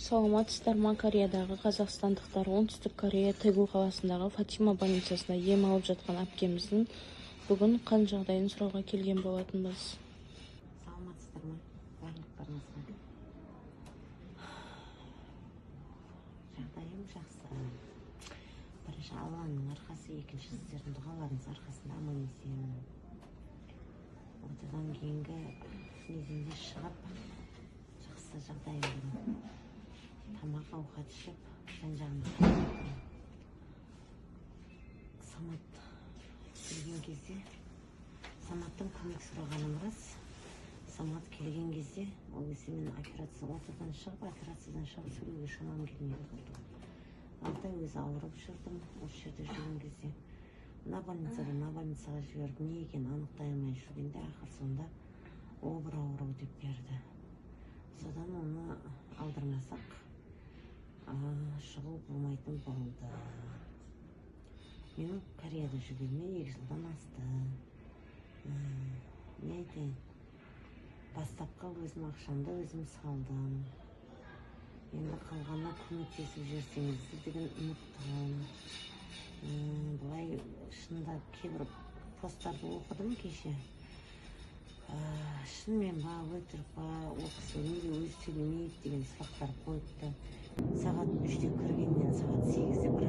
Саламатсыздар ма? Кореядағы қазақстандықтар оңтүстік Корея Тэгу қаласындағы Фатима больницасында ем алып жатқан әпкеміздің бүгін қан жағдайын сұрауға келген болатынбыз. Саламатсыздар ма? Барлықтарыңызға. Жағдайым жақсы. Бірінші Алланың арқасы, екінші сіздердің дұғаларыңыз арқасында аман-есен. Одан кейінгі неден шығып жақсы жағдайым. Тамақ ауқат ішіп, жан-жағымда Самат келген кезде, Саматтың көмек сұрағаным рас. Самат келген кезде, ол кезде мен отадан шығып, сөйлеуге шамам келмей қалды. Алда өзі ауырып жүрдім, осы жерде жүрген кезде. Мына больницаға жіберіп, не екенін анықтай алмай жүргенде, ақыр соңында обыр ауыру деп берді. Содан оны алдырмасақ, шығу болмайтын болды. Менің Кореяда жүргеніме 2 жылдан асты. Не айтайын? Бастапқы өзім ақшамды өзім салдым. Енді қалғанына көмектесіп жүрсеңіздер деген үміттімін. Бұлай шынында кейбір посттарды оқыдым кеше. Шынымен ба, өтірік па, ол кісі неге өзі сөйлемейді деген сұрақтар қойыпты. Сағат 3-те кіргеннен сағат 8-де бір